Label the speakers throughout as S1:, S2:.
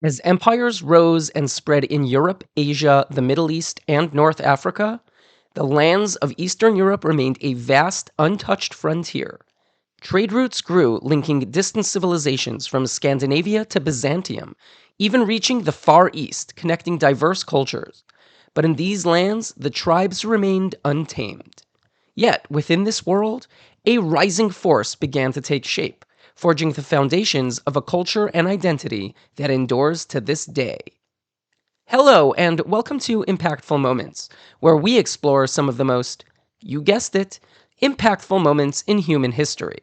S1: As empires rose and spread in Europe, Asia, the Middle East, and North Africa, the lands of Eastern Europe remained a vast, untouched frontier. Trade routes grew, linking distant civilizations from Scandinavia to Byzantium, even reaching the Far East, connecting diverse cultures. But in these lands, the tribes remained untamed. Yet, within this world, a rising force began to take shape, forging the foundations of a culture and identity that endures to this day. Hello, and welcome to Impactful Moments, where we explore some of the most, you guessed it, impactful moments in human history.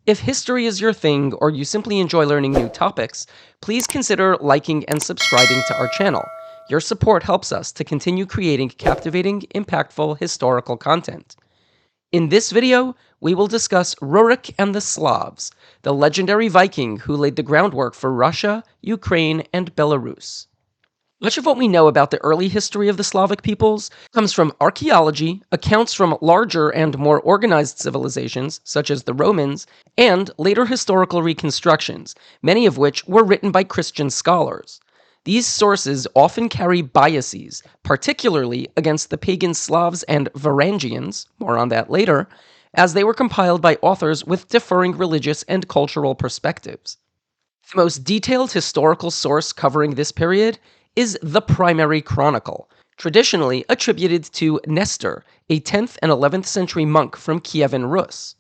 S1: If history is your thing, or you simply enjoy learning new topics, please consider liking and subscribing to our channel. Your support helps us to continue creating captivating, impactful historical content. In this video, we will discuss Rurik and the Slavs, the legendary Viking who laid the groundwork for Russia, Ukraine, and Belarus. Much of what we know about the early history of the Slavic peoples comes from archaeology, accounts from larger and more organized civilizations, such as the Romans, and later historical reconstructions, many of which were written by Christian scholars. These sources often carry biases, particularly against the pagan Slavs and Varangians, more on that later, as they were compiled by authors with differing religious and cultural perspectives. The most detailed historical source covering this period is the Primary Chronicle, traditionally attributed to Nestor, a 10th and 11th century monk from Kievan Rus.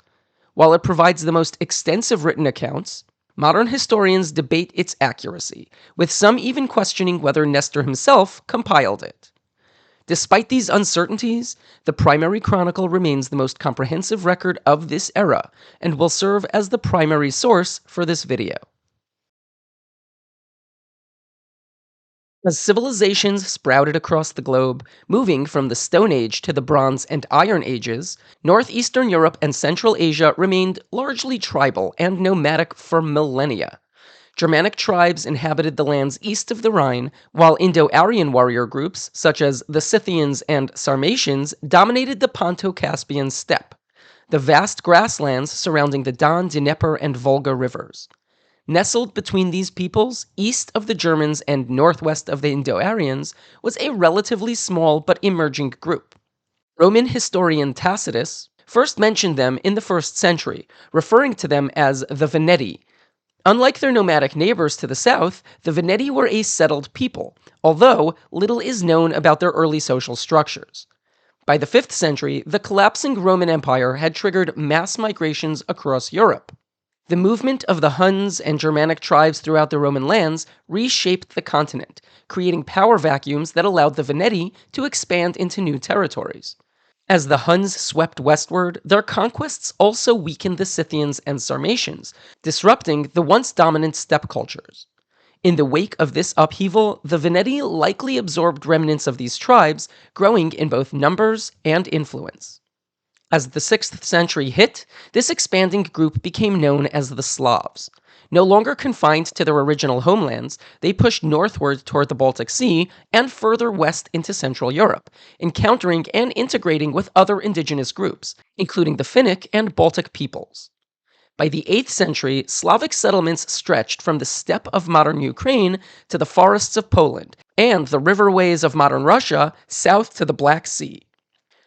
S1: While it provides the most extensive written accounts, modern historians debate its accuracy, with some even questioning whether Nestor himself compiled it. Despite these uncertainties, the Primary Chronicle remains the most comprehensive record of this era and will serve as the primary source for this video. As civilizations sprouted across the globe, moving from the Stone Age to the Bronze and Iron Ages, northeastern Europe and Central Asia remained largely tribal and nomadic for millennia. Germanic tribes inhabited the lands east of the Rhine, while Indo-Aryan warrior groups, such as the Scythians and Sarmatians, dominated the Ponto-Caspian steppe, the vast grasslands surrounding the Don, Dnieper, and Volga rivers. Nestled between these peoples, east of the Germans and northwest of the Indo-Aryans, was a relatively small but emerging group. Roman historian Tacitus first mentioned them in the 1st century, referring to them as the Veneti. Unlike their nomadic neighbors to the south, the Veneti were a settled people, although little is known about their early social structures. By the 5th century, the collapsing Roman Empire had triggered mass migrations across Europe. The movement of the Huns and Germanic tribes throughout the Roman lands reshaped the continent, creating power vacuums that allowed the Veneti to expand into new territories. As the Huns swept westward, their conquests also weakened the Scythians and Sarmatians, disrupting the once dominant steppe cultures. In the wake of this upheaval, the Veneti likely absorbed remnants of these tribes, growing in both numbers and influence. As the 6th century hit, this expanding group became known as the Slavs. No longer confined to their original homelands, they pushed northward toward the Baltic Sea and further west into Central Europe, encountering and integrating with other indigenous groups, including the Finnic and Baltic peoples. By the 8th century, Slavic settlements stretched from the steppe of modern Ukraine to the forests of Poland, and the riverways of modern Russia south to the Black Sea.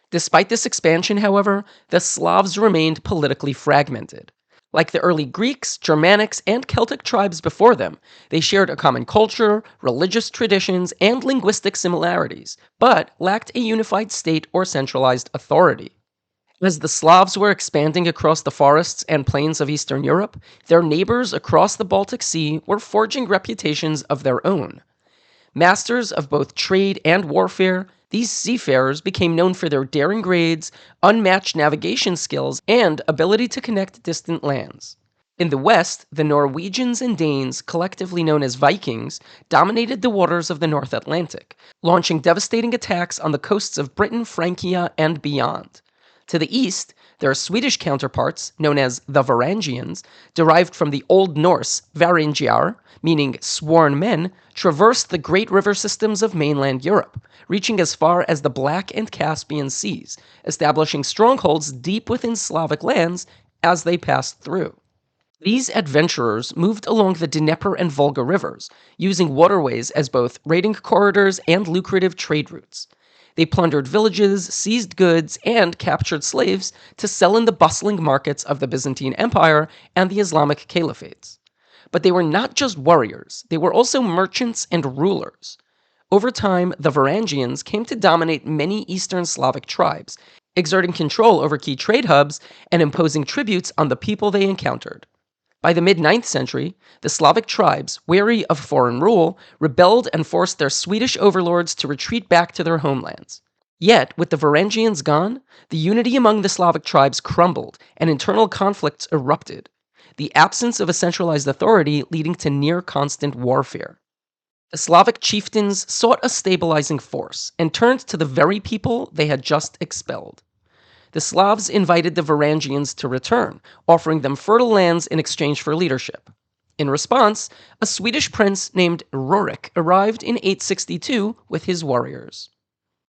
S1: Despite this expansion, however, the Slavs remained politically fragmented. Like the early Greeks, Germanics, and Celtic tribes before them, they shared a common culture, religious traditions, and linguistic similarities, but lacked a unified state or centralized authority. As the Slavs were expanding across the forests and plains of Eastern Europe, their neighbors across the Baltic Sea were forging reputations of their own. Masters of both trade and warfare, these seafarers became known for their daring raids, unmatched navigation skills, and ability to connect distant lands. In the west, the Norwegians and Danes, collectively known as Vikings, dominated the waters of the North Atlantic, launching devastating attacks on the coasts of Britain, Francia, and beyond. To the east, their Swedish counterparts, known as the Varangians, derived from the Old Norse Varangiar, meaning sworn men, traversed the great river systems of mainland Europe, reaching as far as the Black and Caspian Seas, establishing strongholds deep within Slavic lands as they passed through. These adventurers moved along the Dnieper and Volga rivers, using waterways as both raiding corridors and lucrative trade routes. They plundered villages, seized goods, and captured slaves to sell in the bustling markets of the Byzantine Empire and the Islamic caliphates. But they were not just warriors, they were also merchants and rulers. Over time, the Varangians came to dominate many Eastern Slavic tribes, exerting control over key trade hubs and imposing tributes on the people they encountered. By the mid 9th century, the Slavic tribes, wary of foreign rule, rebelled and forced their Swedish overlords to retreat back to their homelands. Yet, with the Varangians gone, the unity among the Slavic tribes crumbled and internal conflicts erupted, the absence of a centralized authority leading to near constant warfare. The Slavic chieftains sought a stabilizing force and turned to the very people they had just expelled. The Slavs invited the Varangians to return, offering them fertile lands in exchange for leadership. In response, a Swedish prince named Rurik arrived in 862 with his warriors.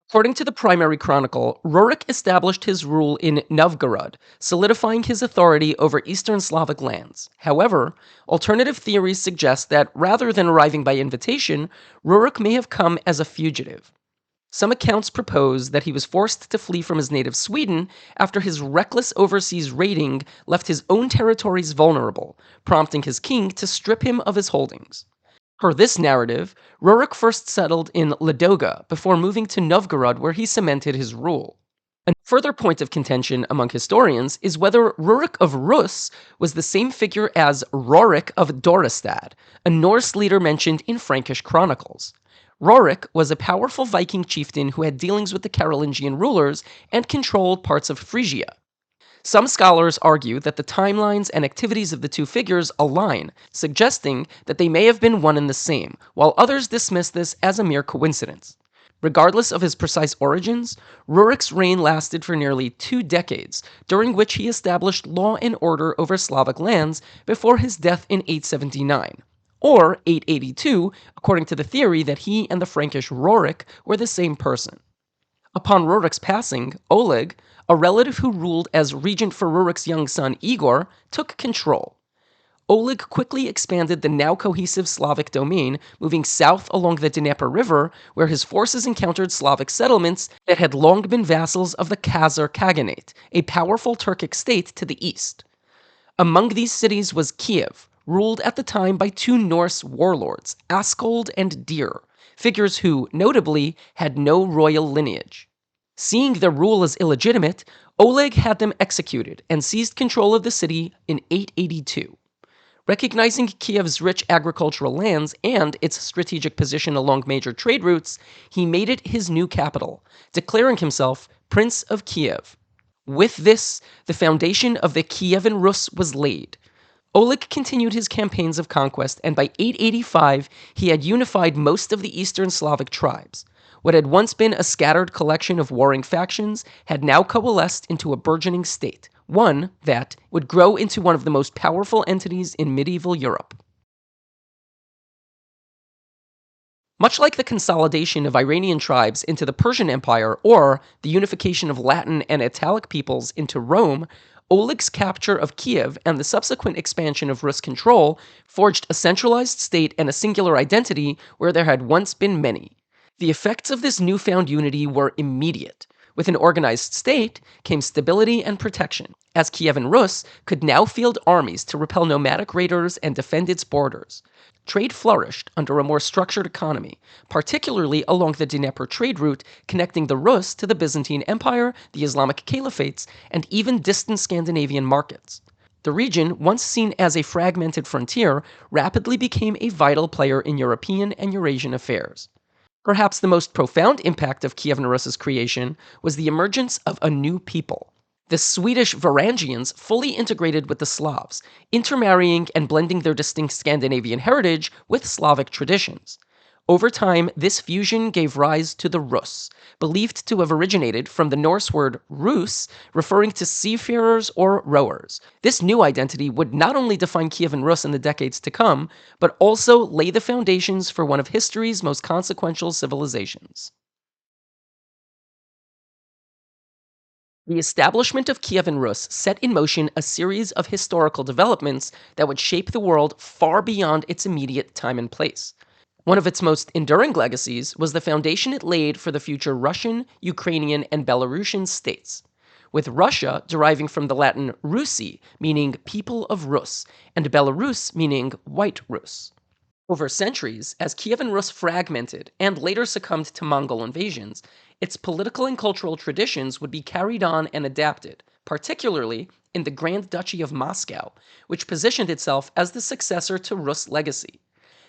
S1: According to the primary chronicle, Rurik established his rule in Novgorod, solidifying his authority over Eastern Slavic lands. However, alternative theories suggest that rather than arriving by invitation, Rurik may have come as a fugitive. Some accounts propose that he was forced to flee from his native Sweden after his reckless overseas raiding left his own territories vulnerable, prompting his king to strip him of his holdings. Per this narrative, Rurik first settled in Ladoga before moving to Novgorod where he cemented his rule. A further point of contention among historians is whether Rurik of Rus was the same figure as Rorik of Dorestad, a Norse leader mentioned in Frankish chronicles. Rurik was a powerful Viking chieftain who had dealings with the Carolingian rulers and controlled parts of Phrygia. Some scholars argue that the timelines and activities of the two figures align, suggesting that they may have been one and the same, while others dismiss this as a mere coincidence. Regardless of his precise origins, Rurik's reign lasted for nearly 2 decades, during which he established law and order over Slavic lands before his death in 879, or 882, according to the theory that he and the Frankish Rurik were the same person. Upon Rurik's passing, Oleg, a relative who ruled as regent for Rurik's young son Igor, took control. Oleg quickly expanded the now cohesive Slavic domain, moving south along the Dnieper River, where his forces encountered Slavic settlements that had long been vassals of the Khazar Khaganate, a powerful Turkic state to the east. Among these cities was Kiev, ruled at the time by 2 Norse warlords, Askold and Dir, figures who, notably, had no royal lineage. Seeing their rule as illegitimate, Oleg had them executed and seized control of the city in 882. Recognizing Kiev's rich agricultural lands and its strategic position along major trade routes, he made it his new capital, declaring himself Prince of Kiev. With this, the foundation of the Kievan Rus was laid. Oleg continued his campaigns of conquest, and by 885 he had unified most of the Eastern Slavic tribes. What had once been a scattered collection of warring factions had now coalesced into a burgeoning state, one that would grow into one of the most powerful entities in medieval Europe. Much like the consolidation of Iranian tribes into the Persian Empire or the unification of Latin and Italic peoples into Rome, Oleg's capture of Kiev and the subsequent expansion of Rus control forged a centralized state and a singular identity where there had once been many. The effects of this newfound unity were immediate. With an organized state came stability and protection, as Kievan Rus could now field armies to repel nomadic raiders and defend its borders. Trade flourished under a more structured economy, particularly along the Dnieper trade route connecting the Rus to the Byzantine Empire, the Islamic caliphates, and even distant Scandinavian markets. The region, once seen as a fragmented frontier, rapidly became a vital player in European and Eurasian affairs. Perhaps the most profound impact of Kievan Rus's creation was the emergence of a new people. The Swedish Varangians fully integrated with the Slavs, intermarrying and blending their distinct Scandinavian heritage with Slavic traditions. Over time, this fusion gave rise to the Rus, believed to have originated from the Norse word rus, referring to seafarers or rowers. This new identity would not only define Kievan Rus in the decades to come, but also lay the foundations for one of history's most consequential civilizations. The establishment of Kievan Rus set in motion a series of historical developments that would shape the world far beyond its immediate time and place. One of its most enduring legacies was the foundation it laid for the future Russian, Ukrainian, and Belarusian states, with Russia deriving from the Latin Rusi, meaning people of Rus, and Belarus meaning white Rus. Over centuries, as Kievan Rus fragmented and later succumbed to Mongol invasions, its political and cultural traditions would be carried on and adapted, particularly in the Grand Duchy of Moscow, which positioned itself as the successor to Rus' legacy.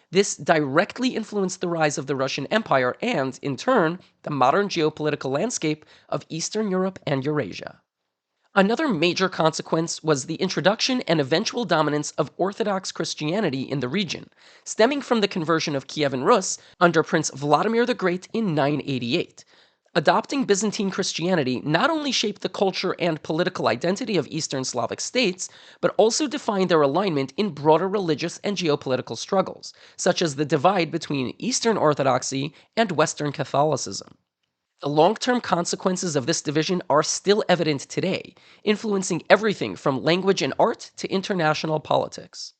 S1: This directly influenced the rise of the Russian Empire and, in turn, the modern geopolitical landscape of Eastern Europe and Eurasia. Another major consequence was the introduction and eventual dominance of Orthodox Christianity in the region, stemming from the conversion of Kievan Rus under Prince Vladimir the Great in 988. Adopting Byzantine Christianity not only shaped the culture and political identity of Eastern Slavic states, but also defined their alignment in broader religious and geopolitical struggles, such as the divide between Eastern Orthodoxy and Western Catholicism. The long term consequences of this division are still evident today, influencing everything from language and art to international politics.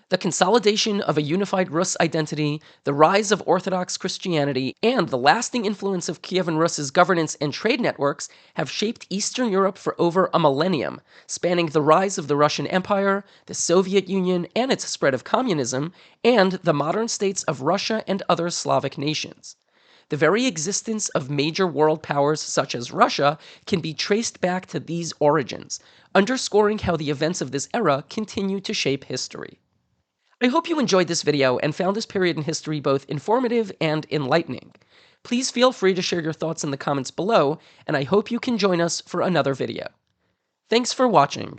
S1: The consolidation of a unified Rus identity, the rise of Orthodox Christianity, and the lasting influence of Kievan Rus's governance and trade networks have shaped Eastern Europe for over a millennium, spanning the rise of the Russian Empire, the Soviet Union, and its spread of communism, and the modern states of Russia and other Slavic nations. The very existence of major world powers such as Russia can be traced back to these origins, underscoring how the events of this era continue to shape history. I hope you enjoyed this video and found this period in history both informative and enlightening. Please feel free to share your thoughts in the comments below, and I hope you can join us for another video. Thanks for watching.